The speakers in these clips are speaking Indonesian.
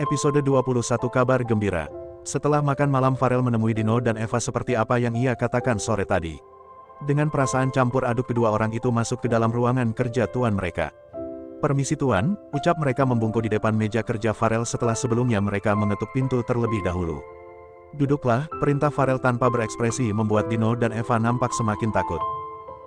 Episode 21 Kabar Gembira. Setelah makan malam, Farel menemui Dino dan Eva seperti apa yang ia katakan sore tadi. Dengan perasaan campur aduk, kedua orang itu masuk ke dalam ruangan kerja tuan mereka. "Permisi tuan," ucap mereka membungkuk di depan meja kerja Farel setelah sebelumnya mereka mengetuk pintu terlebih dahulu. "Duduklah," perintah Farel tanpa berekspresi membuat Dino dan Eva nampak semakin takut.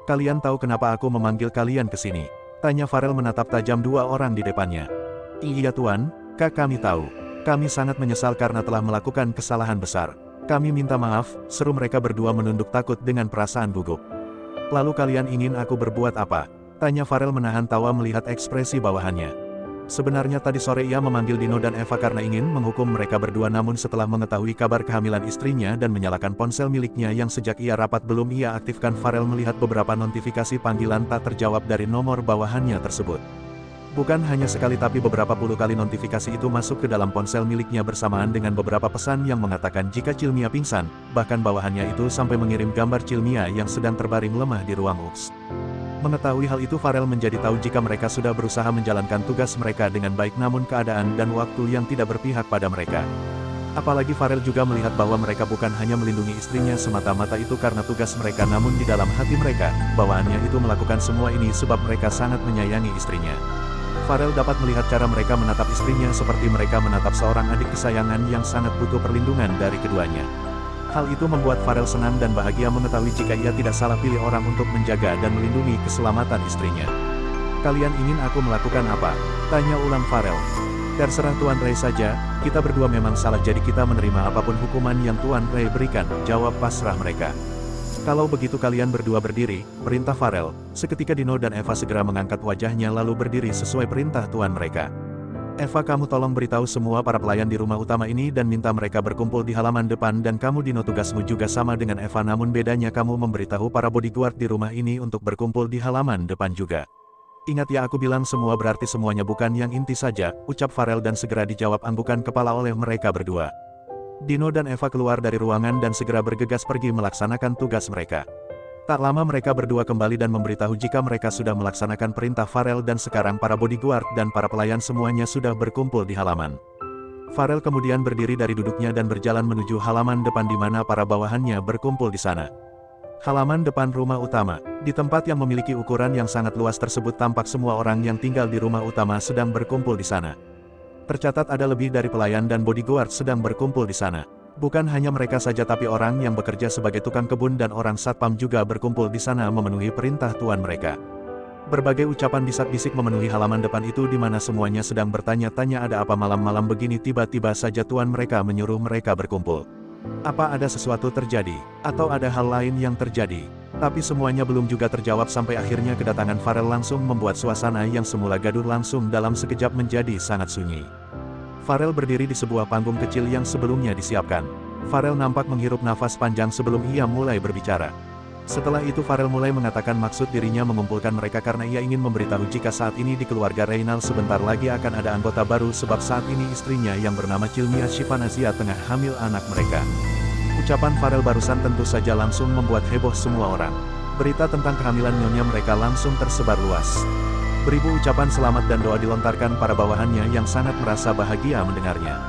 "Kalian tahu kenapa aku memanggil kalian ke sini?" tanya Farel menatap tajam dua orang di depannya. "Iya tuan, kami tahu. Kami sangat menyesal karena telah melakukan kesalahan besar. Kami minta maaf," seru mereka berdua menunduk takut dengan perasaan gugup. "Lalu kalian ingin aku berbuat apa?" tanya Farel menahan tawa melihat ekspresi bawahannya. Sebenarnya tadi sore ia memanggil Dino dan Eva karena ingin menghukum mereka berdua, namun setelah mengetahui kabar kehamilan istrinya dan menyalakan ponsel miliknya yang sejak ia rapat belum ia aktifkan, Farel melihat beberapa notifikasi panggilan tak terjawab dari nomor bawahannya tersebut. Bukan hanya sekali tapi beberapa puluh kali notifikasi itu masuk ke dalam ponsel miliknya bersamaan dengan beberapa pesan yang mengatakan jika Cilmia pingsan, bahkan bawahannya itu sampai mengirim gambar Cilmia yang sedang terbaring lemah di ruang UKS. Mengetahui hal itu, Farel menjadi tahu jika mereka sudah berusaha menjalankan tugas mereka dengan baik, namun keadaan dan waktu yang tidak berpihak pada mereka. Apalagi Farel juga melihat bahwa mereka bukan hanya melindungi istrinya semata-mata itu karena tugas mereka, namun di dalam hati mereka, bawahannya itu melakukan semua ini sebab mereka sangat menyayangi istrinya. Farel dapat melihat cara mereka menatap istrinya seperti mereka menatap seorang adik kesayangan yang sangat butuh perlindungan dari keduanya. Hal itu membuat Farel senang dan bahagia mengetahui jika ia tidak salah pilih orang untuk menjaga dan melindungi keselamatan istrinya. "Kalian ingin aku melakukan apa?" tanya ulang Farel. "Terserah Tuan Ray saja, kita berdua memang salah jadi kita menerima apapun hukuman yang Tuan Ray berikan," jawab pasrah mereka. "Kalau begitu kalian berdua berdiri," perintah Farel. Seketika Dino dan Eva segera mengangkat wajahnya lalu berdiri sesuai perintah tuan mereka. "Eva, kamu tolong beritahu semua para pelayan di rumah utama ini dan minta mereka berkumpul di halaman depan, dan kamu Dino tugasmu juga sama dengan Eva, namun bedanya kamu memberitahu para bodyguard di rumah ini untuk berkumpul di halaman depan juga. Ingat ya, aku bilang semua berarti semuanya, bukan yang inti saja," ucap Farel dan segera dijawab anggukan kepala oleh mereka berdua. Dino dan Eva keluar dari ruangan dan segera bergegas pergi melaksanakan tugas mereka. Tak lama mereka berdua kembali dan memberitahu jika mereka sudah melaksanakan perintah Farel dan sekarang para bodyguard dan para pelayan semuanya sudah berkumpul di halaman. Farel kemudian berdiri dari duduknya dan berjalan menuju halaman depan di mana para bawahannya berkumpul di sana. Halaman depan rumah utama. Di tempat yang memiliki ukuran yang sangat luas tersebut, tampak semua orang yang tinggal di rumah utama sedang berkumpul di sana. Tercatat ada lebih dari pelayan dan bodyguard sedang berkumpul di sana. Bukan hanya mereka saja tapi orang yang bekerja sebagai tukang kebun dan orang satpam juga berkumpul di sana memenuhi perintah tuan mereka. Berbagai ucapan bisik-bisik memenuhi halaman depan itu di mana semuanya sedang bertanya-tanya ada apa malam-malam begini. Tiba-tiba saja tuan mereka menyuruh mereka berkumpul. Apa ada sesuatu terjadi? Atau ada hal lain yang terjadi? Tapi semuanya belum juga terjawab sampai akhirnya kedatangan Farel langsung membuat suasana yang semula gaduh langsung dalam sekejap menjadi sangat sunyi. Farel berdiri di sebuah panggung kecil yang sebelumnya disiapkan. Farel nampak menghirup nafas panjang sebelum ia mulai berbicara. Setelah itu Farel mulai mengatakan maksud dirinya mengumpulkan mereka karena ia ingin memberitahu jika saat ini di keluarga Reynal sebentar lagi akan ada anggota baru sebab saat ini istrinya yang bernama Cilmia Shivanazia tengah hamil anak mereka. Ucapan Farel barusan tentu saja langsung membuat heboh semua orang. Berita tentang kehamilan nyonya mereka langsung tersebar luas. Beribu ucapan selamat dan doa dilontarkan para bawahannya yang sangat merasa bahagia mendengarnya.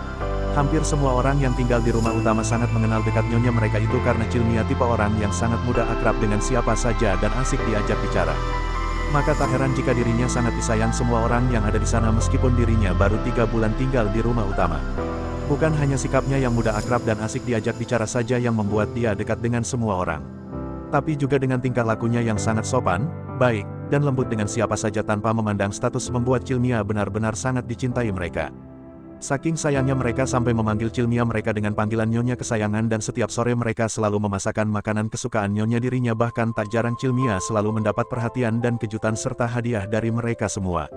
Hampir semua orang yang tinggal di rumah utama sangat mengenal dekat nyonya mereka itu karena Cilmia tipe orang yang sangat mudah akrab dengan siapa saja dan asik diajak bicara. Maka tak heran jika dirinya sangat disayang semua orang yang ada di sana meskipun dirinya baru 3 bulan tinggal di rumah utama. Bukan hanya sikapnya yang mudah akrab dan asik diajak bicara saja yang membuat dia dekat dengan semua orang. Tapi juga dengan tingkah lakunya yang sangat sopan, baik, dan lembut dengan siapa saja tanpa memandang status membuat Cilmia benar-benar sangat dicintai mereka. Saking sayangnya mereka sampai memanggil Cilmia mereka dengan panggilan nyonya kesayangan dan setiap sore mereka selalu memasakkan makanan kesukaan nyonya dirinya, bahkan tak jarang Cilmia selalu mendapat perhatian dan kejutan serta hadiah dari mereka semua.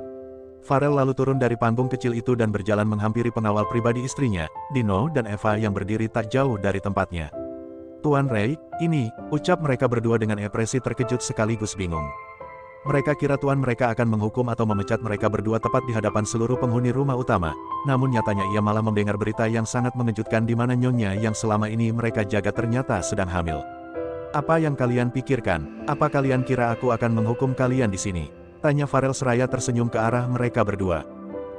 Farel lalu turun dari panggung kecil itu dan berjalan menghampiri pengawal pribadi istrinya, Dino dan Eva yang berdiri tak jauh dari tempatnya. "Tuan Ray, ini," ucap mereka berdua dengan ekspresi terkejut sekaligus bingung. Mereka kira tuan mereka akan menghukum atau memecat mereka berdua tepat di hadapan seluruh penghuni rumah utama, namun nyatanya ia malah mendengar berita yang sangat mengejutkan di mana nyonya yang selama ini mereka jaga ternyata sedang hamil. "Apa yang kalian pikirkan? Apa kalian kira aku akan menghukum kalian di sini?" tanya Farel seraya tersenyum ke arah mereka berdua.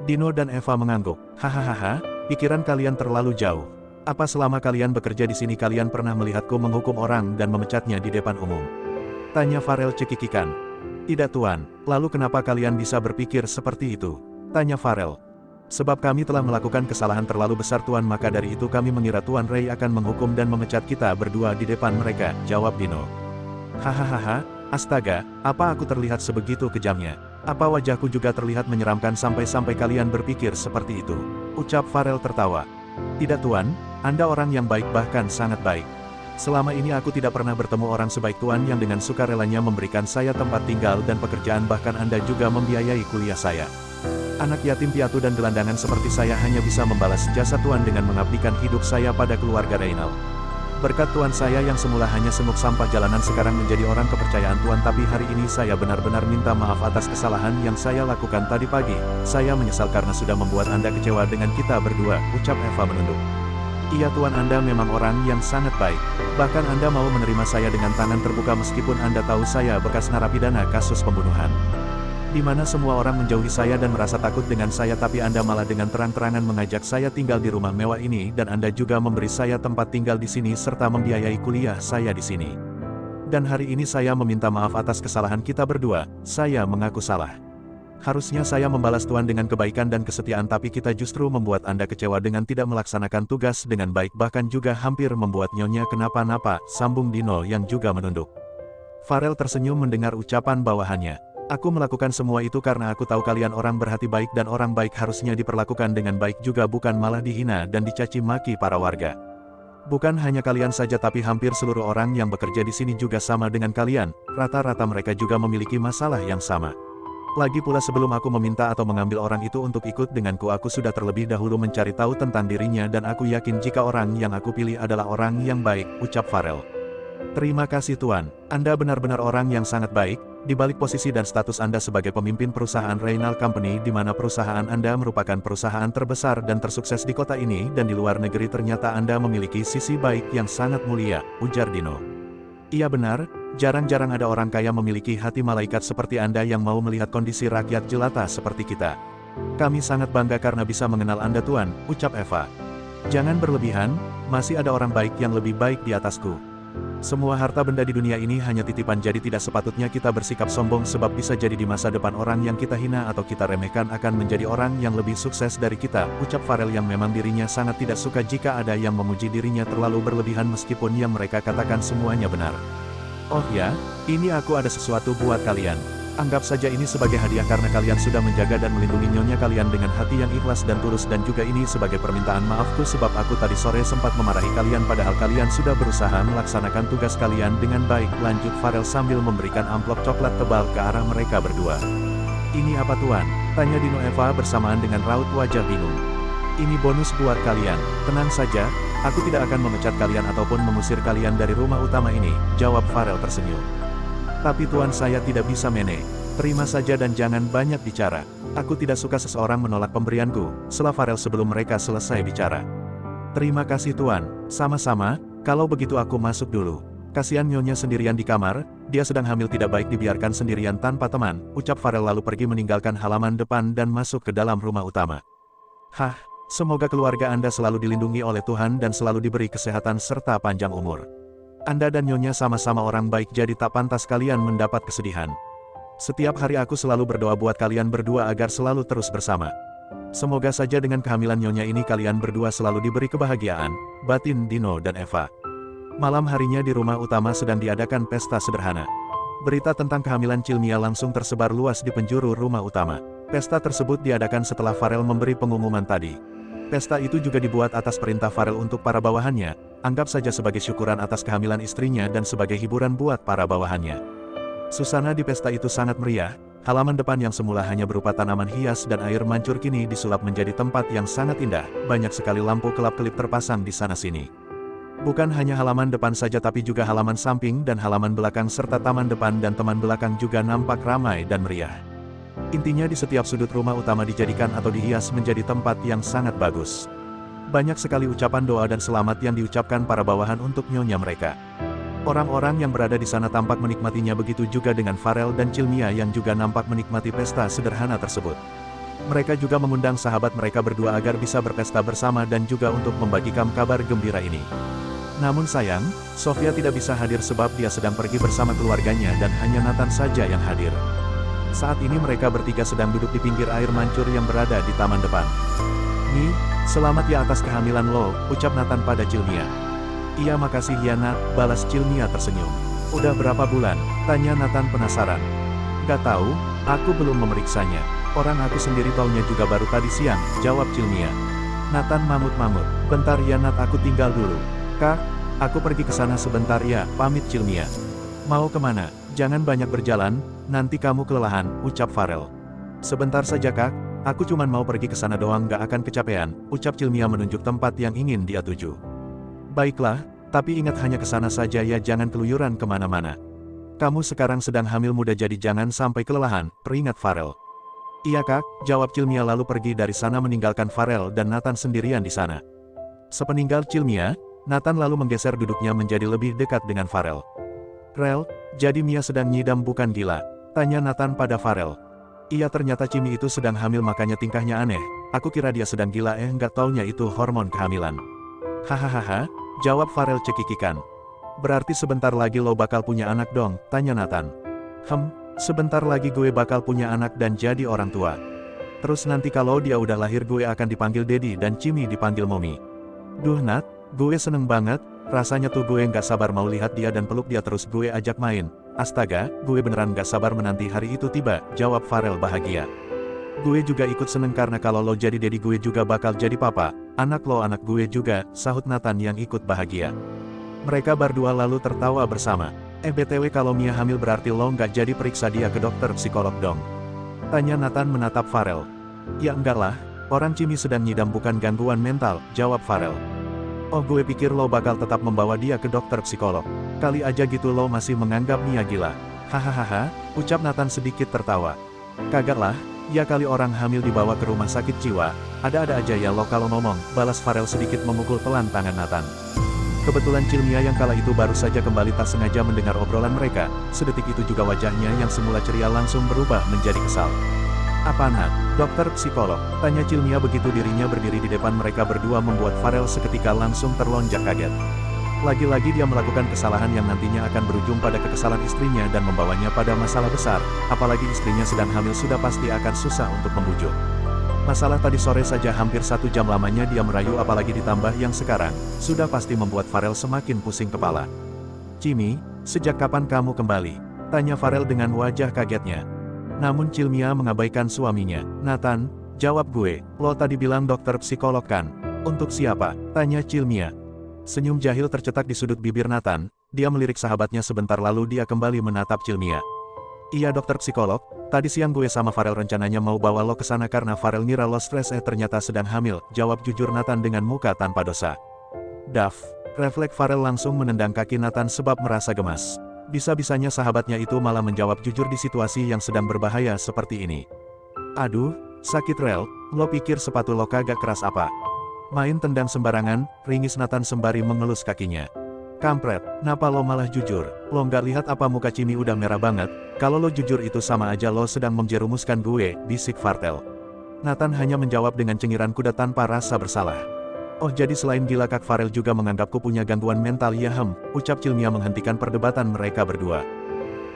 Dino dan Eva mengangguk. "Hahaha, Pikiran kalian terlalu jauh. Apa selama kalian bekerja di sini kalian pernah melihatku menghukum orang dan memecatnya di depan umum? Tanya Farel cekikikan. Tidak tuan, lalu kenapa kalian bisa berpikir seperti itu? Tanya Farel. Sebab kami telah melakukan kesalahan terlalu besar tuan, maka dari itu kami mengira Tuan Ray akan menghukum dan memecat kita berdua di depan mereka, jawab Dino. Hahaha, astaga, apa aku terlihat sebegitu kejamnya? Apa wajahku juga terlihat menyeramkan sampai-sampai kalian berpikir seperti itu? Ucap Farel tertawa. Tidak tuan, Anda orang yang baik bahkan sangat baik. Selama ini aku tidak pernah bertemu orang sebaik tuan yang dengan sukarelanya memberikan saya tempat tinggal dan pekerjaan, bahkan Anda juga membiayai kuliah saya. Anak yatim piatu dan gelandangan seperti saya hanya bisa membalas jasa tuan dengan mengabdikan hidup saya pada keluarga Reynald. Berkat tuan saya yang semula hanya semut sampah jalanan sekarang menjadi orang kepercayaan tuan, tapi hari ini saya benar-benar minta maaf atas kesalahan yang saya lakukan tadi pagi. Saya menyesal karena sudah membuat Anda kecewa dengan kita berdua, ucap Eva menunduk. Iya tuan, Anda memang orang yang sangat baik. Bahkan Anda mau menerima saya dengan tangan terbuka meskipun Anda tahu saya bekas narapidana kasus pembunuhan. Di mana semua orang menjauhi saya dan merasa takut dengan saya, tapi Anda malah dengan terang-terangan mengajak saya tinggal di rumah mewah ini, dan Anda juga memberi saya tempat tinggal di sini serta membiayai kuliah saya di sini. Dan hari ini saya meminta maaf atas kesalahan kita berdua, saya mengaku salah. Harusnya saya membalas Tuan dengan kebaikan dan kesetiaan, tapi kita justru membuat Anda kecewa dengan tidak melaksanakan tugas dengan baik, bahkan juga hampir membuat Nyonya kenapa-napa, sambung Dino yang juga menunduk. Farel tersenyum mendengar ucapan bawahannya. Aku melakukan semua itu karena aku tahu kalian orang berhati baik, dan orang baik harusnya diperlakukan dengan baik juga, bukan malah dihina dan dicaci maki para warga. Bukan hanya kalian saja, tapi hampir seluruh orang yang bekerja di sini juga sama dengan kalian, rata-rata mereka juga memiliki masalah yang sama. Lagi pula sebelum aku meminta atau mengambil orang itu untuk ikut denganku, aku sudah terlebih dahulu mencari tahu tentang dirinya, dan aku yakin jika orang yang aku pilih adalah orang yang baik, ucap Farel. Terima kasih Tuan, Anda benar-benar orang yang sangat baik. Di balik posisi dan status Anda sebagai pemimpin perusahaan Reynald Company, di mana perusahaan Anda merupakan perusahaan terbesar dan tersukses di kota ini dan di luar negeri, ternyata Anda memiliki sisi baik yang sangat mulia, ujar Dino. Iya benar, jarang-jarang ada orang kaya memiliki hati malaikat seperti Anda yang mau melihat kondisi rakyat jelata seperti kita. Kami sangat bangga karena bisa mengenal Anda Tuan, ucap Eva. Jangan berlebihan, masih ada orang baik yang lebih baik di atasku. Semua harta benda di dunia ini hanya titipan, jadi tidak sepatutnya kita bersikap sombong, sebab bisa jadi di masa depan orang yang kita hina atau kita remehkan akan menjadi orang yang lebih sukses dari kita, ucap Farel yang memang dirinya sangat tidak suka jika ada yang memuji dirinya terlalu berlebihan meskipun yang mereka katakan semuanya benar. Oh ya, ini aku ada sesuatu buat kalian. Anggap saja ini sebagai hadiah karena kalian sudah menjaga dan melindungi nyonya kalian dengan hati yang ikhlas dan tulus, dan juga ini sebagai permintaan maafku sebab aku tadi sore sempat memarahi kalian padahal kalian sudah berusaha melaksanakan tugas kalian dengan baik, lanjut Farel sambil memberikan amplop coklat tebal ke arah mereka berdua. Ini apa Tuan? Tanya Dino Eva bersamaan dengan raut wajah bingung. Ini bonus buat kalian, tenang saja, aku tidak akan memecat kalian ataupun mengusir kalian dari rumah utama ini, jawab Farel tersenyum. Tapi Tuan, saya tidak bisa meneh. Terima saja dan jangan banyak bicara. Aku tidak suka seseorang menolak pemberianku, sela Farel sebelum mereka selesai bicara. Terima kasih Tuan, sama-sama, kalau begitu aku masuk dulu. Kasihan Nyonya sendirian di kamar, dia sedang hamil, tidak baik dibiarkan sendirian tanpa teman, ucap Farel lalu pergi meninggalkan halaman depan dan masuk ke dalam rumah utama. Hah, semoga keluarga Anda selalu dilindungi oleh Tuhan dan selalu diberi kesehatan serta panjang umur. Anda dan Nyonya sama-sama orang baik, jadi tak pantas kalian mendapat kesedihan. Setiap hari aku selalu berdoa buat kalian berdua agar selalu terus bersama. Semoga saja dengan kehamilan Nyonya ini kalian berdua selalu diberi kebahagiaan, batin Dino dan Eva. Malam harinya di rumah utama sedang diadakan pesta sederhana. Berita tentang kehamilan Cilmia langsung tersebar luas di penjuru rumah utama. Pesta tersebut diadakan setelah Farel memberi pengumuman tadi. Pesta itu juga dibuat atas perintah Farel untuk para bawahannya, anggap saja sebagai syukuran atas kehamilan istrinya dan sebagai hiburan buat para bawahannya. Suasana di pesta itu sangat meriah, halaman depan yang semula hanya berupa tanaman hias dan air mancur kini disulap menjadi tempat yang sangat indah, banyak sekali lampu kelap-kelip terpasang di sana-sini. Bukan hanya halaman depan saja tapi juga halaman samping dan halaman belakang serta taman depan dan taman belakang juga nampak ramai dan meriah. Intinya di setiap sudut rumah utama dijadikan atau dihias menjadi tempat yang sangat bagus. Banyak sekali ucapan doa dan selamat yang diucapkan para bawahan untuk nyonya mereka. Orang-orang yang berada di sana tampak menikmatinya, begitu juga dengan Farel dan Cilmia yang juga nampak menikmati pesta sederhana tersebut. Mereka juga mengundang sahabat mereka berdua agar bisa berpesta bersama dan juga untuk membagikan kabar gembira ini. Namun sayang, Sofia tidak bisa hadir sebab dia sedang pergi bersama keluarganya dan hanya Nathan saja yang hadir. Saat ini mereka bertiga sedang duduk di pinggir air mancur yang berada di taman depan. "Mi, selamat ya atas kehamilan lo," ucap Nathan pada Cilmia. "Iya makasih ya Nat," balas Cilmia tersenyum. "Udah berapa bulan?" tanya Nathan penasaran. "Gak tahu, aku belum memeriksanya. Orang aku sendiri taunya juga baru tadi siang," jawab Cilmia. Nathan mamut-mamut. "Bentar ya Nat, aku tinggal dulu." "Kak, aku pergi ke sana sebentar ya," pamit Cilmia. "Mau kemana? Jangan banyak berjalan, nanti kamu kelelahan," ucap Farel. "Sebentar saja Kak, aku cuman mau pergi ke sana doang, gak akan kecapean," ucap Cilmia menunjuk tempat yang ingin dia tuju. "Baiklah, tapi ingat hanya ke sana saja ya, jangan keluyuran kemana-mana. Kamu sekarang sedang hamil muda jadi jangan sampai kelelahan," peringat Farel. "Iya Kak," jawab Cilmia lalu pergi dari sana meninggalkan Farel dan Nathan sendirian di sana. Sepeninggal Cilmia, Nathan lalu menggeser duduknya menjadi lebih dekat dengan Farel. "Rel, jadi Mia sedang nyidam bukan gila?" tanya Nathan pada Farel. "Iya, ternyata Cimi itu sedang hamil makanya tingkahnya aneh. Aku kira dia sedang gila, nggak taunya itu hormon kehamilan." "Hahaha," jawab Farel cekikikan. "Berarti sebentar lagi lo bakal punya anak dong?" tanya Nathan. Sebentar lagi gue bakal punya anak dan jadi orang tua. Terus nanti kalau dia udah lahir gue akan dipanggil Daddy dan Cimi dipanggil Mommy." "Duh Nat, gue seneng banget, rasanya tuh gue nggak sabar mau lihat dia dan peluk dia terus gue ajak main. Astaga, gue beneran nggak sabar menanti hari itu tiba," jawab Farel bahagia. "Gue juga ikut seneng karena kalau lo jadi Daddy gue juga bakal jadi papa, anak lo anak gue juga," sahut Nathan yang ikut bahagia. Mereka berdua lalu tertawa bersama. "BTW kalau Mia hamil berarti lo nggak jadi periksa dia ke dokter psikolog dong?" tanya Nathan menatap Farel. "Ya enggak lah, orang Cimi sedang nyidam bukan gangguan mental," jawab Farel. "Oh gue pikir lo bakal tetap membawa dia ke dokter psikolog. Kali aja gitu lo masih menganggap Mia gila." "Hahaha," ucap Nathan sedikit tertawa. "Kagak lah, ya kali orang hamil dibawa ke rumah sakit jiwa, ada-ada aja ya lo kalau ngomong," balas Farel sedikit memukul pelan tangan Nathan. Kebetulan Cilmia yang kala itu baru saja kembali tak sengaja mendengar obrolan mereka, sedetik itu juga wajahnya yang semula ceria langsung berubah menjadi kesal. "Apa Nat? Dokter psikolog?" tanya Cilmia begitu dirinya berdiri di depan mereka berdua membuat Farel seketika langsung terlonjak kaget. Lagi-lagi dia melakukan kesalahan yang nantinya akan berujung pada kekesalan istrinya dan membawanya pada masalah besar, apalagi istrinya sedang hamil sudah pasti akan susah untuk membujuk. Masalah tadi sore saja hampir 1 jam lamanya dia merayu apalagi ditambah yang sekarang, sudah pasti membuat Farel semakin pusing kepala. "Cimi, sejak kapan kamu kembali?" tanya Farel dengan wajah kagetnya. Namun Cilmia mengabaikan suaminya. "Nathan," jawab gue, "lo tadi bilang dokter psikolog kan? Untuk siapa?" tanya Cilmia. Senyum jahil tercetak di sudut bibir Nathan, dia melirik sahabatnya sebentar lalu dia kembali menatap Cilmia. "Iya dokter psikolog, tadi siang gue sama Farel rencananya mau bawa lo ke sana karena Farel ngira lo stres ternyata sedang hamil," jawab jujur Nathan dengan muka tanpa dosa. "Daf." Refleks Farel langsung menendang kaki Nathan sebab merasa gemas. Bisa-bisanya sahabatnya itu malah menjawab jujur di situasi yang sedang berbahaya seperti ini. "Aduh, sakit Rel, lo pikir sepatu lo kagak keras apa? Main tendang sembarangan," ringis Nathan sembari mengelus kakinya. "Kampret, napa lo malah jujur? Lo nggak lihat apa muka Cimi udah merah banget? Kalau lo jujur itu sama aja lo sedang menjerumuskan gue," bisik Farel. Nathan hanya menjawab dengan cengiran kuda tanpa rasa bersalah. "Oh jadi selain gila Kak Farel juga menganggapku punya gangguan mental ya?" Ucap Cilmia menghentikan perdebatan mereka berdua.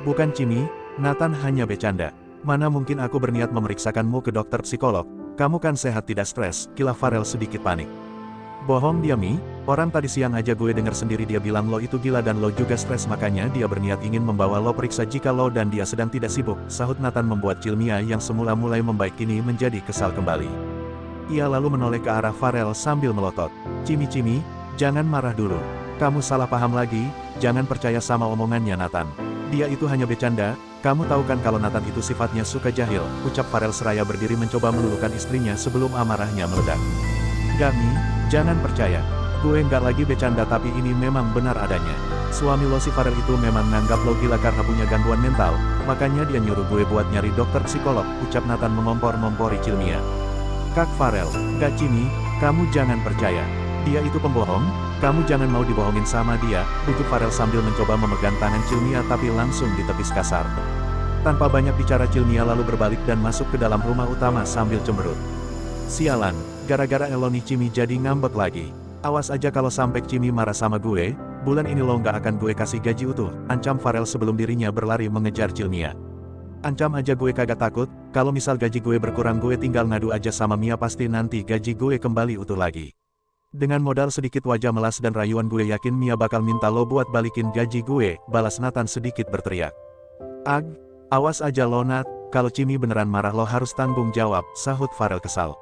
"Bukan Cimi, Nathan hanya bercanda. Mana mungkin aku berniat memeriksakanmu ke dokter psikolog, kamu kan sehat tidak stres," kila Farel sedikit panik. "Bohong dia Mi, orang tadi siang aja gue dengar sendiri dia bilang lo itu gila dan lo juga stres makanya dia berniat ingin membawa lo periksa jika lo dan dia sedang tidak sibuk," sahut Nathan membuat Cilmia yang semula mulai membaik kini menjadi kesal kembali. Ia lalu menoleh ke arah Farel sambil melotot. Cimi, jangan marah dulu. Kamu salah paham lagi, jangan percaya sama omongannya Nathan. Dia itu hanya bercanda, kamu tahu kan kalau Nathan itu sifatnya suka jahil," ucap Farel seraya berdiri mencoba meluluhkan istrinya sebelum amarahnya meledak. "Gami, jangan percaya. Gue nggak lagi bercanda tapi ini memang benar adanya. Suami lo si Farel itu memang nganggap lo gila karena punya gangguan mental, makanya dia nyuruh gue buat nyari dokter psikolog," ucap Nathan mengompor-ngompori Cilmia. "Kak Farel, Kak Cimi, kamu jangan percaya. Dia itu pembohong, kamu jangan mau dibohongin sama dia," bujuk Farel sambil mencoba memegang tangan Cilmia tapi langsung ditepis kasar. Tanpa banyak bicara Cilmia lalu berbalik dan masuk ke dalam rumah utama sambil cemberut. Sialan, gara-gara Eloni Cimi jadi ngambek lagi. Awas aja kalau sampai Cimi marah sama gue, bulan ini lo nggak akan gue kasih gaji utuh, ancam Farel sebelum dirinya berlari mengejar Cilmia. Ancam aja gue kagak takut, kalau misal gaji gue berkurang gue tinggal ngadu aja sama Mia pasti nanti gaji gue kembali utuh lagi. Dengan modal sedikit wajah melas dan rayuan gue yakin Mia bakal minta lo buat balikin gaji gue, balas Nathan sedikit berteriak. Ag, awas aja lo Nat, kalau Cimi beneran marah lo harus tanggung jawab, sahut Farel kesal.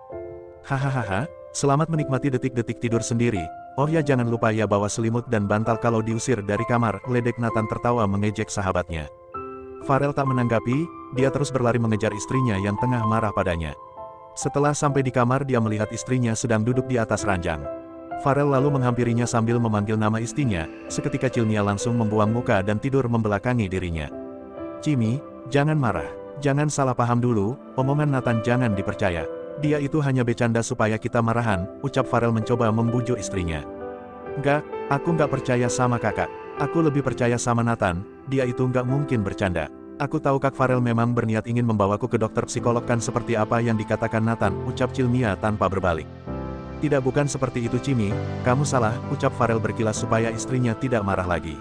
Hahaha, selamat menikmati detik-detik tidur sendiri, oh ya jangan lupa ya bawa selimut dan bantal kalau diusir dari kamar, ledek Nathan tertawa mengejek sahabatnya. Farel tak menanggapi, dia terus berlari mengejar istrinya yang tengah marah padanya. Setelah sampai di kamar dia melihat istrinya sedang duduk di atas ranjang. Farel lalu menghampirinya sambil memanggil nama istrinya, seketika Cilmia langsung membuang muka dan tidur membelakangi dirinya. Cimi, jangan marah, jangan salah paham dulu, omongan Nathan jangan dipercaya. Dia itu hanya bercanda supaya kita marahan, ucap Farel mencoba membujuk istrinya. Enggak, aku nggak percaya sama kakak. Aku lebih percaya sama Nathan, dia itu nggak mungkin bercanda. Aku tahu Kak Farel memang berniat ingin membawaku ke dokter psikolog kan seperti apa yang dikatakan Nathan, ucap Cilmia tanpa berbalik. Tidak bukan seperti itu Cimi, kamu salah, ucap Farel berkilas supaya istrinya tidak marah lagi.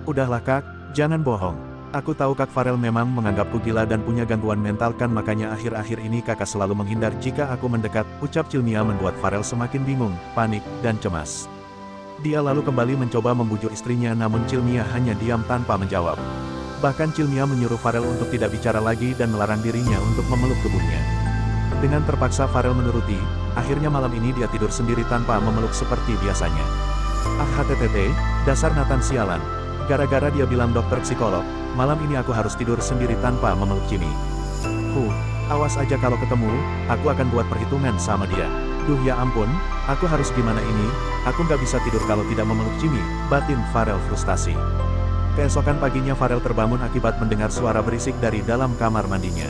Udahlah Kak, jangan bohong. Aku tahu Kak Farel memang menganggapku gila dan punya gangguan mental kan makanya akhir-akhir ini kakak selalu menghindar jika aku mendekat, ucap Cilmia membuat Farel semakin bingung, panik, dan cemas. Dia lalu kembali mencoba membujuk istrinya namun Cilmia hanya diam tanpa menjawab. Bahkan Cilmia menyuruh Farel untuk tidak bicara lagi dan melarang dirinya untuk memeluk tubuhnya. Dengan terpaksa Farel menuruti, akhirnya malam ini dia tidur sendiri tanpa memeluk seperti biasanya. Ah http, dasar Nathan sialan. Gara-gara dia bilang dokter psikolog, malam ini aku harus tidur sendiri tanpa memeluk Cimi. Awas aja kalau ketemu, aku akan buat perhitungan sama dia. Duh ya ampun, aku harus gimana ini, aku nggak bisa tidur kalau tidak memeluk Cimi, batin Farel frustasi. Keesokan paginya Farel terbangun akibat mendengar suara berisik dari dalam kamar mandinya.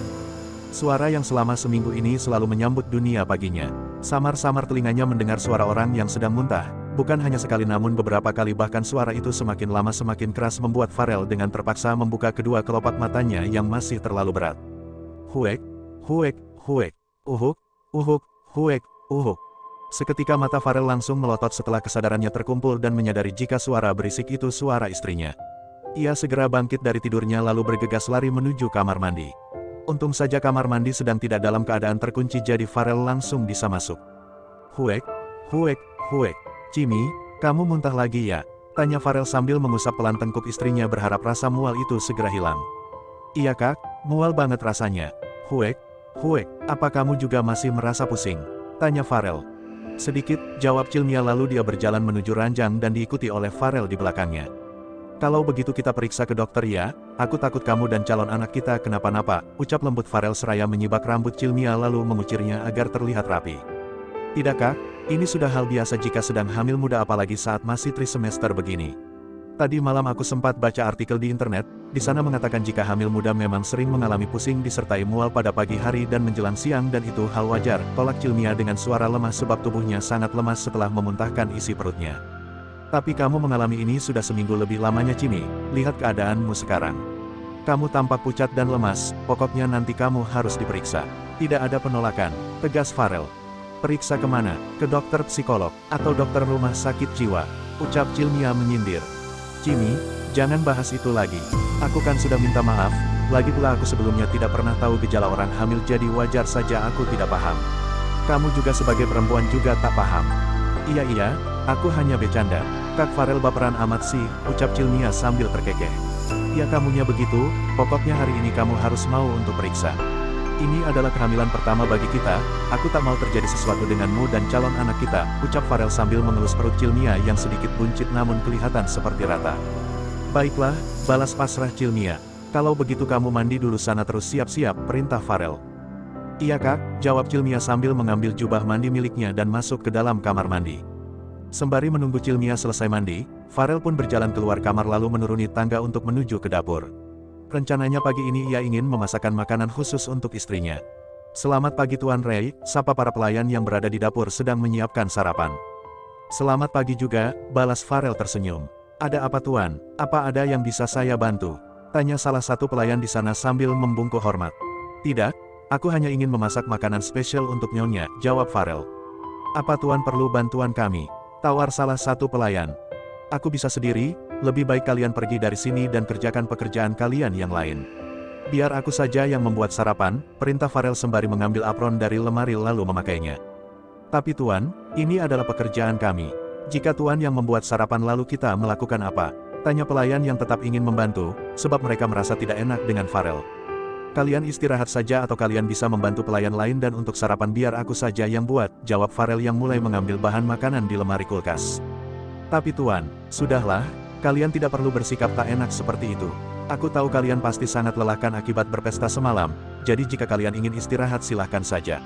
Suara yang selama seminggu ini selalu menyambut dunia paginya. Samar-samar telinganya mendengar suara orang yang sedang muntah, bukan hanya sekali namun beberapa kali bahkan suara itu semakin lama semakin keras membuat Farel dengan terpaksa membuka kedua kelopak matanya yang masih terlalu berat. Huek, huek, huek, uhuk, uhuk, huek, uhuk. Seketika mata Farel langsung melotot setelah kesadarannya terkumpul dan menyadari jika suara berisik itu suara istrinya. Ia segera bangkit dari tidurnya lalu bergegas lari menuju kamar mandi. Untung saja kamar mandi sedang tidak dalam keadaan terkunci jadi Farel langsung bisa masuk. Huek, huek, huek. Cimi, kamu muntah lagi ya? Tanya Farel sambil mengusap pelan tengkuk istrinya berharap rasa mual itu segera hilang. Iya kak, mual banget rasanya. Huek, huek, apa kamu juga masih merasa pusing? Tanya Farel. Sedikit, jawab Cilmia lalu dia berjalan menuju ranjang dan diikuti oleh Farel di belakangnya. Kalau begitu kita periksa ke dokter ya, aku takut kamu dan calon anak kita kenapa-napa, ucap lembut Farel seraya menyibak rambut Cilmia lalu mengucirnya agar terlihat rapi. Tidak kak, ini sudah hal biasa jika sedang hamil muda apalagi saat masih trimester begini. Tadi malam aku sempat baca artikel di internet, di sana mengatakan jika hamil muda memang sering mengalami pusing disertai mual pada pagi hari dan menjelang siang dan itu hal wajar, tolak Cilmia dengan suara lemah sebab tubuhnya sangat lemas setelah memuntahkan isi perutnya. Tapi kamu mengalami ini sudah seminggu lebih lamanya Cimi, lihat keadaanmu sekarang. Kamu tampak pucat dan lemas, pokoknya nanti kamu harus diperiksa. Tidak ada penolakan, tegas Farel. Periksa kemana? Ke dokter psikolog, atau dokter rumah sakit jiwa, ucap Cilmia menyindir. Cimi, jangan bahas itu lagi. Aku kan sudah minta maaf, lagi pula aku sebelumnya tidak pernah tahu gejala orang hamil jadi wajar saja aku tidak paham. Kamu juga sebagai perempuan juga tak paham. Iya, aku hanya bercanda. Kak Farel baperan amat sih, ucap Cilmia sambil terkekeh. Ya kamunya begitu, pokoknya hari ini kamu harus mau untuk periksa. Ini adalah kehamilan pertama bagi kita, aku tak mau terjadi sesuatu denganmu dan calon anak kita, ucap Farel sambil mengelus perut Cilmia yang sedikit buncit namun kelihatan seperti rata. Baiklah, balas pasrah Cilmia. Kalau begitu kamu mandi dulu sana terus siap-siap, perintah Farel. Iya kak, jawab Cilmia sambil mengambil jubah mandi miliknya dan masuk ke dalam kamar mandi. Sembari menunggu Cilmia selesai mandi, Farel pun berjalan keluar kamar lalu menuruni tangga untuk menuju ke dapur. Rencananya pagi ini ia ingin memasakkan makanan khusus untuk istrinya. Selamat pagi Tuan Ray, sapa para pelayan yang berada di dapur sedang menyiapkan sarapan. Selamat pagi juga, balas Farel tersenyum. Ada apa Tuan? Apa ada yang bisa saya bantu? Tanya salah satu pelayan di sana sambil membungkuk hormat. Tidak, aku hanya ingin memasak makanan spesial untuk Nyonya, jawab Farel. Apa Tuan perlu bantuan kami? Tawar salah satu pelayan. Aku bisa sendiri, lebih baik kalian pergi dari sini dan kerjakan pekerjaan kalian yang lain. Biar aku saja yang membuat sarapan, perintah Farel sembari mengambil apron dari lemari lalu memakainya. Tapi Tuan, ini adalah pekerjaan kami. Jika Tuan yang membuat sarapan lalu kita melakukan apa? Tanya pelayan yang tetap ingin membantu, sebab mereka merasa tidak enak dengan Farel. Kalian istirahat saja atau kalian bisa membantu pelayan lain dan untuk sarapan biar aku saja yang buat, jawab Farel yang mulai mengambil bahan makanan di lemari kulkas. Tapi Tuan, sudahlah, kalian tidak perlu bersikap tak enak seperti itu. Aku tahu kalian pasti sangat lelahkan akibat berpesta semalam, jadi jika kalian ingin istirahat silahkan saja.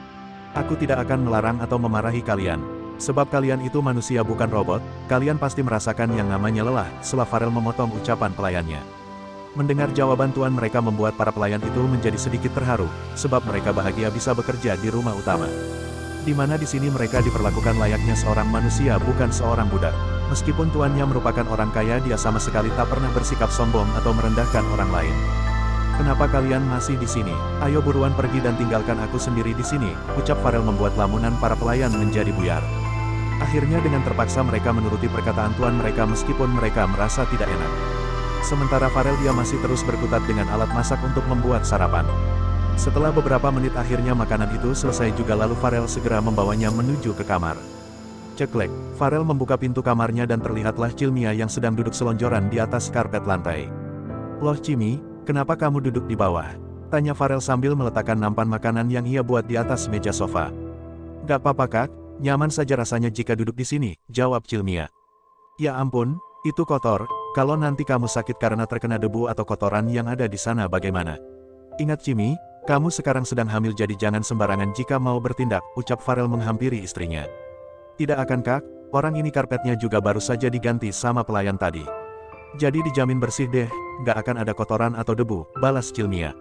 Aku tidak akan melarang atau memarahi kalian. Sebab kalian itu manusia bukan robot, kalian pasti merasakan yang namanya lelah, setelah Farel memotong ucapan pelayannya. Mendengar jawaban Tuan mereka membuat para pelayan itu menjadi sedikit terharu, sebab mereka bahagia bisa bekerja di rumah utama. Di mana di sini mereka diperlakukan layaknya seorang manusia bukan seorang budak. Meskipun tuannya merupakan orang kaya dia sama sekali tak pernah bersikap sombong atau merendahkan orang lain. Kenapa kalian masih di sini? Ayo buruan pergi dan tinggalkan aku sendiri di sini, ucap Farel membuat lamunan para pelayan menjadi buyar. Akhirnya dengan terpaksa mereka menuruti perkataan tuan mereka meskipun mereka merasa tidak enak. Sementara Farel dia masih terus berkutat dengan alat masak untuk membuat sarapan. Setelah beberapa menit akhirnya makanan itu selesai juga lalu Farel segera membawanya menuju ke kamar. Ceklek, Farel membuka pintu kamarnya dan terlihatlah Cilmia yang sedang duduk selonjoran di atas karpet lantai. Loh Cimi, kenapa kamu duduk di bawah? Tanya Farel sambil meletakkan nampan makanan yang ia buat di atas meja sofa. Gak apa-apa Kak. Nyaman saja rasanya jika duduk di sini, jawab Cilmia. Ya ampun, itu kotor, kalau nanti kamu sakit karena terkena debu atau kotoran yang ada di sana bagaimana? Ingat Cimi, kamu sekarang sedang hamil jadi jangan sembarangan jika mau bertindak, ucap Farel menghampiri istrinya. Tidak akan Kak, orang ini karpetnya juga baru saja diganti sama pelayan tadi. Jadi dijamin bersih deh, gak akan ada kotoran atau debu, balas Cilmia.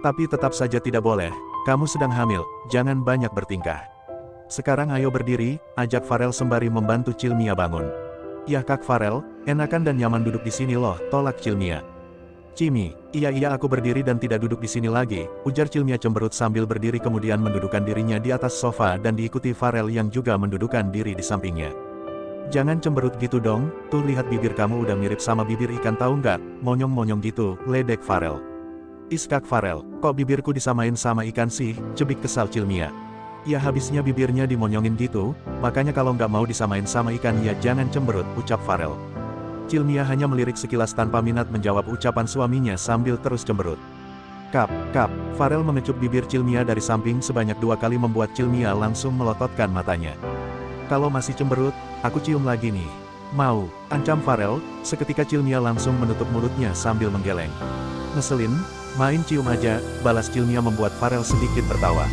Tapi tetap saja tidak boleh, kamu sedang hamil, jangan banyak bertingkah. Sekarang ayo berdiri, ajak Farel sembari membantu Cilmia bangun. Ya Kak Farel, enakan dan nyaman duduk di sini loh, tolak Cilmia. Cimi, iya aku berdiri dan tidak duduk di sini lagi, ujar Cilmia cemberut sambil berdiri kemudian mendudukkan dirinya di atas sofa dan diikuti Farel yang juga mendudukkan diri di sampingnya. Jangan cemberut gitu dong, tuh lihat bibir kamu udah mirip sama bibir ikan tahu nggak, monyong-monyong gitu, ledek Farel. Kak Farel, kok bibirku disamain sama ikan sih, cebik kesal Cilmia. Ya habisnya bibirnya dimonyongin gitu, makanya kalau nggak mau disamain sama ikan ya jangan cemberut, ucap Farel. Cilmia hanya melirik sekilas tanpa minat menjawab ucapan suaminya sambil terus cemberut. Kap, Farel mengecup bibir Cilmia dari samping sebanyak 2 kali membuat Cilmia langsung melototkan matanya. Kalau masih cemberut, aku cium lagi nih. Mau, ancam Farel, seketika Cilmia langsung menutup mulutnya sambil menggeleng. Ngeselin, main cium aja, balas Cilmia membuat Farel sedikit tertawa.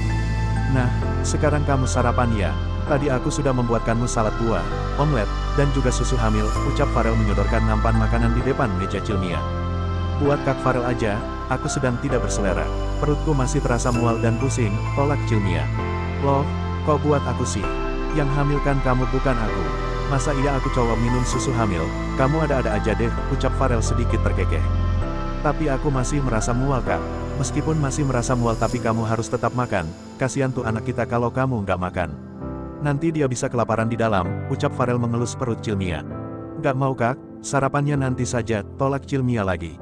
Nah, sekarang kamu sarapan ya, tadi aku sudah membuatkanmu salad buah, omelet, dan juga susu hamil, ucap Farel menyodorkan nampan makanan di depan meja Cilmia. Buat Kak Farel aja, aku sedang tidak berselera, perutku masih terasa mual dan pusing, tolak Cilmia. Loh, kok buat aku sih? Yang hamil kan kamu bukan aku. Masa iya aku coba minum susu hamil, kamu ada-ada aja deh, ucap Farel sedikit terkekeh. Tapi aku masih merasa mual Kak. Meskipun masih merasa mual tapi kamu harus tetap makan, kasihan tuh anak kita kalau kamu nggak makan. Nanti dia bisa kelaparan di dalam, ucap Farel mengelus perut Cilmia. Nggak mau Kak, sarapannya nanti saja, tolak Cilmia lagi.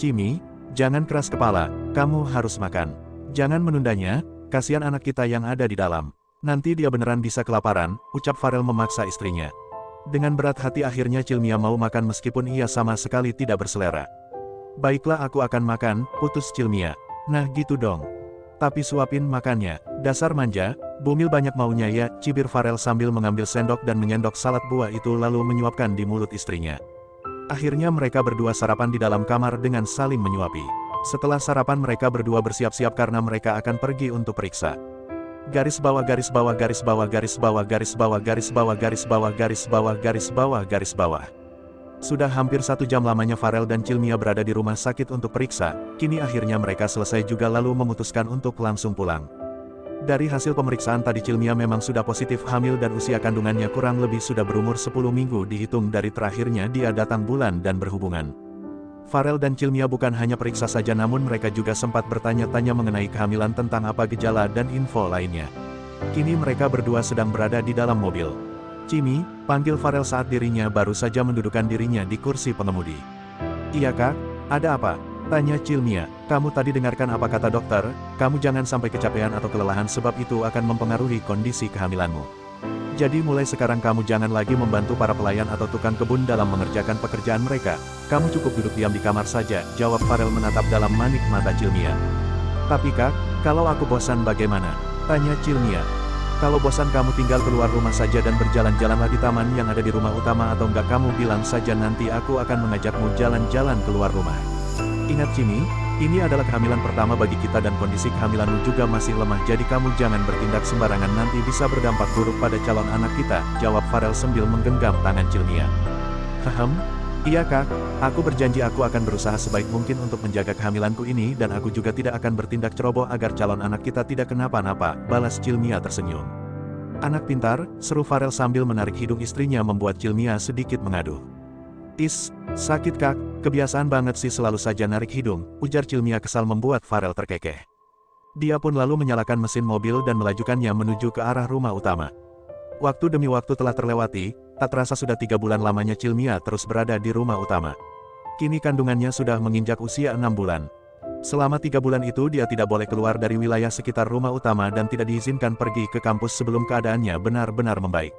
Cimi, jangan keras kepala, kamu harus makan. Jangan menundanya, kasihan anak kita yang ada di dalam. Nanti dia beneran bisa kelaparan, ucap Farel memaksa istrinya. Dengan berat hati akhirnya Cilmia mau makan meskipun ia sama sekali tidak berselera. Baiklah aku akan makan, putus Cilmia. Nah gitu dong. Tapi suapin makannya, dasar manja, bumil banyak maunya ya, cibir Farel sambil mengambil sendok dan menyendok salad buah itu lalu menyuapkan di mulut istrinya. Akhirnya mereka berdua sarapan di dalam kamar dengan saling menyuapi. Setelah sarapan mereka berdua bersiap-siap karena mereka akan pergi untuk periksa. Garis bawah garis bawah garis bawah garis bawah garis bawah garis bawah garis bawah garis bawah garis bawah garis bawah. Sudah hampir 1 jam lamanya Farel dan Cilmia berada di rumah sakit untuk periksa, kini akhirnya mereka selesai juga lalu memutuskan untuk langsung pulang. Dari hasil pemeriksaan tadi Cilmia memang sudah positif hamil dan usia kandungannya kurang lebih sudah berumur 10 minggu dihitung dari terakhirnya dia datang bulan dan berhubungan. Farel dan Cilmia bukan hanya periksa saja namun mereka juga sempat bertanya-tanya mengenai kehamilan tentang apa gejala dan info lainnya. Kini mereka berdua sedang berada di dalam mobil. "Cimi," panggil Farel saat dirinya baru saja mendudukkan dirinya di kursi pengemudi. "Iya kak, ada apa?" tanya Cilmia. "Kamu tadi dengarkan apa kata dokter? Kamu jangan sampai kecapean atau kelelahan sebab itu akan mempengaruhi kondisi kehamilanmu. Jadi mulai sekarang kamu jangan lagi membantu para pelayan atau tukang kebun dalam mengerjakan pekerjaan mereka. Kamu cukup duduk diam di kamar saja," jawab Farel menatap dalam manik mata Cilmia. "Tapi kak, kalau aku bosan bagaimana?" tanya Cilmia. "Kalau bosan kamu tinggal keluar rumah saja dan berjalan-jalanlah di taman yang ada di rumah utama atau enggak kamu bilang saja nanti aku akan mengajakmu jalan-jalan keluar rumah. Ingat Cimi, ini adalah kehamilan pertama bagi kita dan kondisi kehamilanmu juga masih lemah jadi kamu jangan bertindak sembarangan nanti bisa berdampak buruk pada calon anak kita," jawab Farel sambil menggenggam tangan Cilmia. Iya kak, aku berjanji aku akan berusaha sebaik mungkin untuk menjaga kehamilanku ini dan aku juga tidak akan bertindak ceroboh agar calon anak kita tidak kenapa-napa," balas Cilmia tersenyum. "Anak pintar," seru Farel sambil menarik hidung istrinya membuat Cilmia sedikit mengaduh. Sakit kak, kebiasaan banget sih selalu saja narik hidung," ujar Cilmia kesal membuat Farel terkekeh. Dia pun lalu menyalakan mesin mobil dan melajukannya menuju ke arah rumah utama. Waktu demi waktu telah terlewati, tak terasa sudah 3 bulan lamanya Cilmia terus berada di rumah utama. Kini kandungannya sudah menginjak usia 6 bulan. Selama 3 bulan itu dia tidak boleh keluar dari wilayah sekitar rumah utama dan tidak diizinkan pergi ke kampus sebelum keadaannya benar-benar membaik.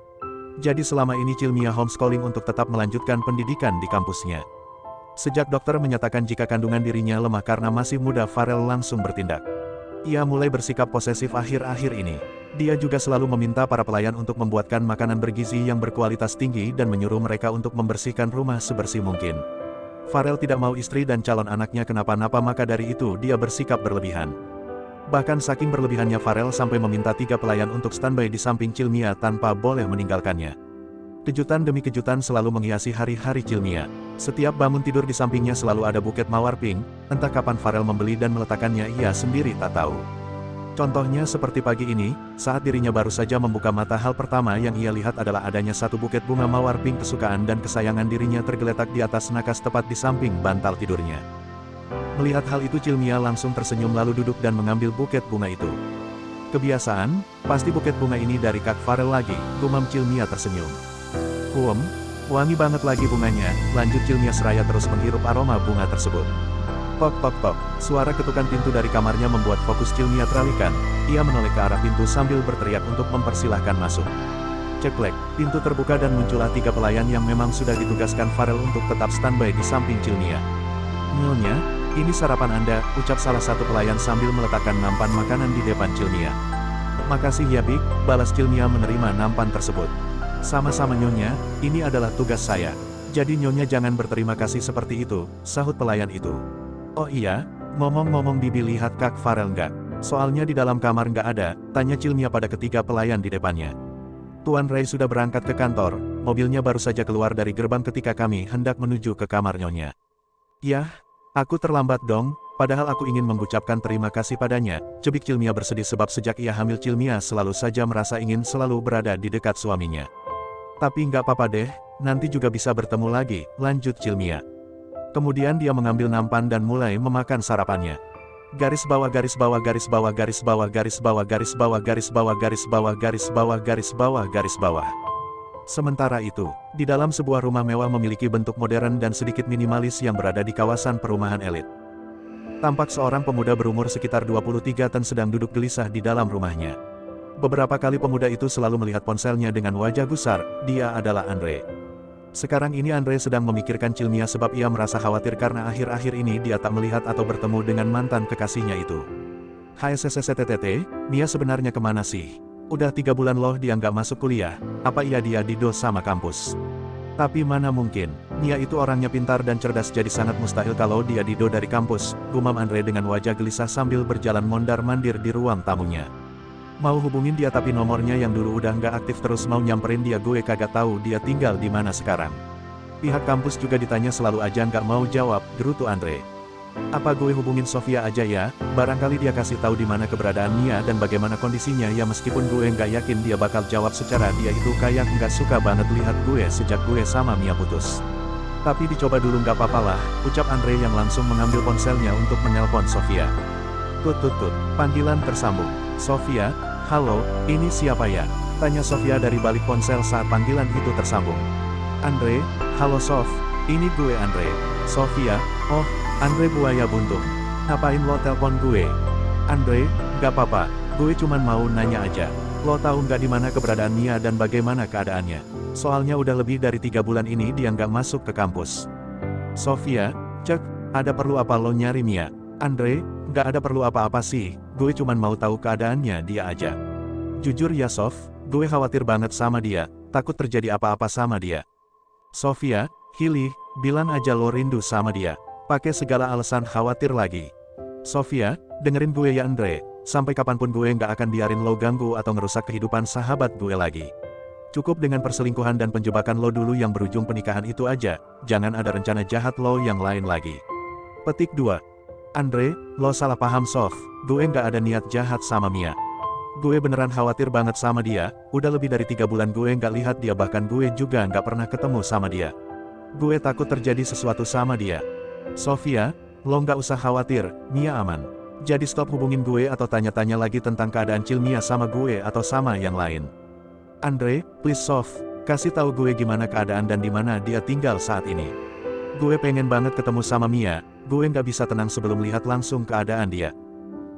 Jadi selama ini Cilmia homeschooling untuk tetap melanjutkan pendidikan di kampusnya. Sejak dokter menyatakan jika kandungan dirinya lemah karena masih muda, Farel langsung bertindak. Ia mulai bersikap posesif akhir-akhir ini. Dia juga selalu meminta para pelayan untuk membuatkan makanan bergizi yang berkualitas tinggi dan menyuruh mereka untuk membersihkan rumah sebersih mungkin. Farel tidak mau istri dan calon anaknya kenapa-napa maka dari itu dia bersikap berlebihan. Bahkan saking berlebihannya Farel sampai meminta 3 pelayan untuk standby di samping Cilmia tanpa boleh meninggalkannya. Kejutan demi kejutan selalu menghiasi hari-hari Cilmia. Setiap bangun tidur di sampingnya selalu ada buket mawar pink, entah kapan Farel membeli dan meletakkannya ia sendiri tak tahu. Contohnya seperti pagi ini, saat dirinya baru saja membuka mata hal pertama yang ia lihat adalah adanya satu buket bunga mawar pink kesukaan dan kesayangan dirinya tergeletak di atas nakas tepat di samping bantal tidurnya. Melihat hal itu Cilmia langsung tersenyum lalu duduk dan mengambil buket bunga itu. "Kebiasaan, pasti buket bunga ini dari Kak Farel lagi," gumam Cilmia tersenyum. Wangi banget lagi bunganya," lanjut Cilmia seraya terus menghirup aroma bunga tersebut. Tok tok tok, suara ketukan pintu dari kamarnya membuat fokus Cilmia teralihkan. Ia menoleh ke arah pintu sambil berteriak untuk mempersilahkan masuk. Ceklek, pintu terbuka dan muncullah 3 pelayan yang memang sudah ditugaskan Farel untuk tetap standby di samping Cilmia. "Nyonya, ini sarapan Anda," ucap salah satu pelayan sambil meletakkan nampan makanan di depan Cilmia. "Makasih ya Big," balas Cilmia menerima nampan tersebut. "Sama-sama Nyonya, ini adalah tugas saya. Jadi Nyonya jangan berterima kasih seperti itu," sahut pelayan itu. "Oh iya, ngomong-ngomong Bibi lihat Kak Farel nggak? Soalnya di dalam kamar nggak ada," tanya Cilmia pada ketiga pelayan di depannya. "Tuan Ray sudah berangkat ke kantor, mobilnya baru saja keluar dari gerbang ketika kami hendak menuju ke kamar Nyonya." "Yah, aku terlambat dong, padahal aku ingin mengucapkan terima kasih padanya," cebik Cilmia bersedih sebab sejak ia hamil Cilmia selalu saja merasa ingin selalu berada di dekat suaminya. "Tapi nggak apa-apa deh, nanti juga bisa bertemu lagi," lanjut Cilmia. Kemudian dia mengambil nampan dan mulai memakan sarapannya. Garis bawah garis bawah garis bawah garis bawah garis bawah garis bawah garis bawah garis bawah garis bawah garis bawah garis bawah. Sementara itu, di dalam sebuah rumah mewah memiliki bentuk modern dan sedikit minimalis yang berada di kawasan perumahan elit. Tampak seorang pemuda berumur sekitar 23 tahun sedang duduk gelisah di dalam rumahnya. Beberapa kali pemuda itu selalu melihat ponselnya dengan wajah gusar. Dia adalah Andre. Sekarang ini Andre sedang memikirkan Cilmia sebab ia merasa khawatir karena akhir-akhir ini dia tak melihat atau bertemu dengan mantan kekasihnya itu. "HSSSTTT, Mia sebenarnya kemana sih? Udah 3 bulan loh dia nggak masuk kuliah, apa iya dia dido sama kampus?" "Tapi mana mungkin, Mia itu orangnya pintar dan cerdas jadi sangat mustahil kalau dia dido dari kampus," gumam Andre dengan wajah gelisah sambil berjalan mondar-mandir di ruang tamunya. "Mau hubungin dia tapi nomornya yang dulu udah nggak aktif terus mau nyamperin dia gue kagak tahu dia tinggal di mana sekarang. Pihak kampus juga ditanya selalu aja nggak mau jawab," gerutu Andre. "Apa gue hubungin Sofia aja ya, barangkali dia kasih tahu di mana keberadaan Mia dan bagaimana kondisinya ya meskipun gue nggak yakin dia bakal jawab secara dia itu kayak nggak suka banget lihat gue sejak gue sama Mia putus." Tapi dicoba dulu nggak apa-apa lah, ucap Andre yang langsung mengambil ponselnya untuk menelpon Sofia. Tut tut tut, panggilan tersambung. Sofia, halo, ini siapa ya? Tanya Sofia dari balik ponsel saat panggilan itu tersambung. Andre, halo Sof, ini gue Andre. Sofia, oh, Andre buaya buntung. Ngapain lo telpon gue? Andre, gak apa-apa, gue cuman mau nanya aja. Lo tahu nggak di mana keberadaan Mia dan bagaimana keadaannya? Soalnya udah lebih dari 3 bulan ini dia nggak masuk ke kampus. Sofia, cek, ada perlu apa lo nyari Mia? Andre, nggak ada perlu apa-apa sih, gue cuman mau tahu keadaannya dia aja. Jujur ya Sof, gue khawatir banget sama dia, takut terjadi apa-apa sama dia. Sofia, Hilly, bilang aja lo rindu sama dia. Pakai segala alasan khawatir lagi. Sofia, dengerin gue ya Andre, sampai kapanpun gue nggak akan biarin lo ganggu atau ngerusak kehidupan sahabat gue lagi. Cukup dengan perselingkuhan dan penjebakan lo dulu yang berujung pernikahan itu aja, jangan ada rencana jahat lo yang lain lagi. Petik 2. Andre, lo salah paham Sof, gue nggak ada niat jahat sama Mia. Gue beneran khawatir banget sama dia, udah lebih dari 3 bulan gue nggak lihat dia bahkan gue juga nggak pernah ketemu sama dia. Gue takut terjadi sesuatu sama dia. Sofia, lo nggak usah khawatir, Mia aman. Jadi stop hubungin gue atau tanya-tanya lagi tentang keadaan Mia sama gue atau sama yang lain. Andre, please Sof, kasih tahu gue gimana keadaan dan di mana dia tinggal saat ini. Gue pengen banget ketemu sama Mia, gue nggak bisa tenang sebelum lihat langsung keadaan dia.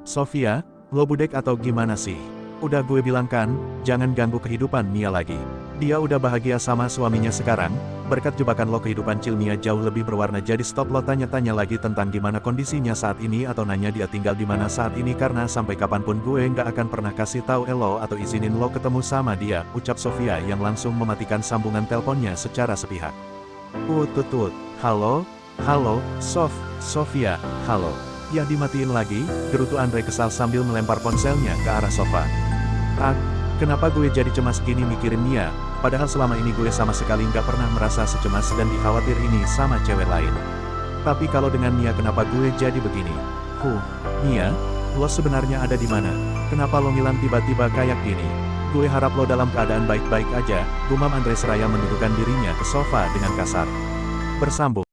Sofia, lo budek atau gimana sih? Udah gue bilang kan, jangan ganggu kehidupan Mia lagi. Dia udah bahagia sama suaminya sekarang, berkat jebakan lo kehidupan Mia jauh lebih berwarna jadi stop lo tanya-tanya lagi tentang gimana kondisinya saat ini atau nanya dia tinggal di mana saat ini karena sampai kapanpun gue nggak akan pernah kasih tahu lo atau izinin lo ketemu sama dia, ucap Sofia yang langsung mematikan sambungan teleponnya secara sepihak. Tut, halo, Sof, Sofia, halo. Ya dimatiin lagi, gerutu Andre kesal sambil melempar ponselnya ke arah sofa. Kenapa gue jadi cemas gini mikirin Mia, padahal selama ini gue sama sekali nggak pernah merasa secemas dan dikhawatir ini sama cewek lain. Tapi kalau dengan Mia kenapa gue jadi begini? Mia, lo sebenarnya ada di mana? Kenapa lo ngilang tiba-tiba kayak gini? Gue harap lo dalam keadaan baik-baik aja, gumam Andre seraya menundukkan dirinya ke sofa dengan kasar. Bersambung.